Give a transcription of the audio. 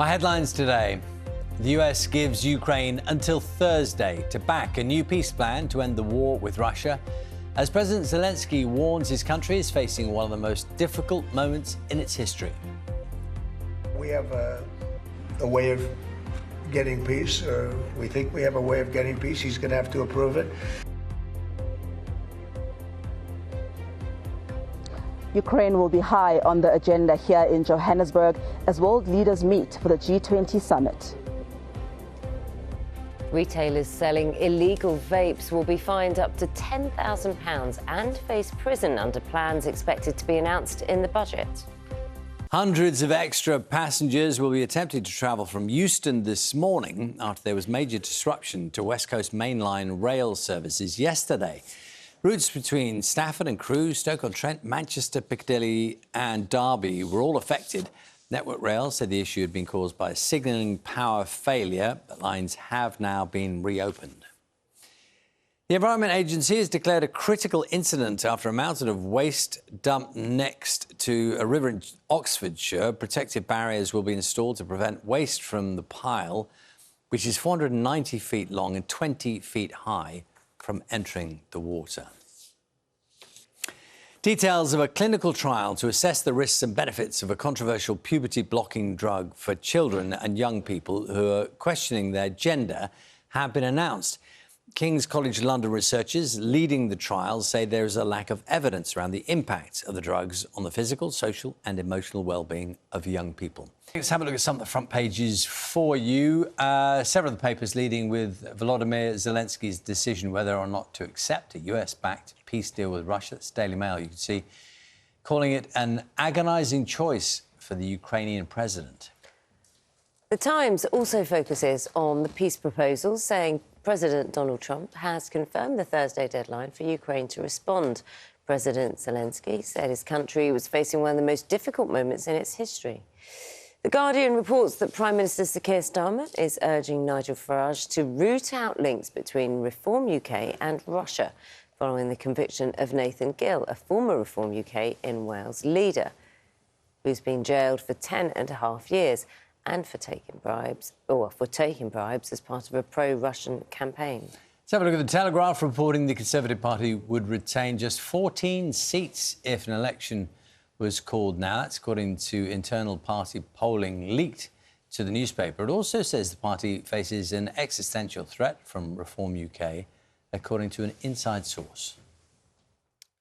Our headlines today. The US gives Ukraine until Thursday to back a new peace plan to end the war with Russia, as President Zelensky warns his country is facing one of the most difficult moments in its history. We have a way of getting peace. We think we have a way of getting peace. He's going to have to approve it. Ukraine will be high on the agenda here in Johannesburg as world leaders meet for the G20 summit. Retailers selling illegal vapes will be fined up to £10,000 and face prison under plans expected to be announced in the budget. Hundreds of extra passengers will be attempting to travel from Euston this morning after there was major disruption to West Coast mainline rail services yesterday. Routes between Stafford and Crewe, Stoke-on-Trent, Manchester, Piccadilly and Derby were all affected. Network Rail said the issue had been caused by a signalling power failure, but lines have now been reopened. The Environment Agency has declared a critical incident after a mountain of waste dumped next to a river in Oxfordshire. Protective barriers will be installed to prevent waste from the pile, which is 490 feet long and 20 feet high, from entering the water. Details of a clinical trial to assess the risks and benefits of a controversial puberty-blocking drug for children and young people who are questioning their gender have been announced. King's College London researchers leading the trials say there is a lack of evidence around the impact of the drugs on the physical, social and emotional well-being of young people. Let's have a look at some of the front pages for you. Several of the papers leading with Volodymyr Zelensky's decision whether or not to accept a US-backed peace deal with Russia. That's Daily Mail, you can see, calling it an agonising choice for the Ukrainian president. The Times also focuses on the peace proposals, saying President Donald Trump has confirmed the Thursday deadline for Ukraine to respond. President Zelensky said his country was facing one of the most difficult moments in its history. The Guardian reports that Prime Minister Sir Keir Starmer is urging Nigel Farage to root out links between Reform UK and Russia, following the conviction of Nathan Gill, a former Reform UK in Wales leader, who's been jailed for 10.5 years and for taking bribes as part of a pro-Russian campaign. Let's have a look at the Telegraph, reporting the Conservative Party would retain just 14 seats if an election was called now. That's according to internal party polling leaked to the newspaper. It also says the party faces an existential threat from Reform UK, according to an inside source.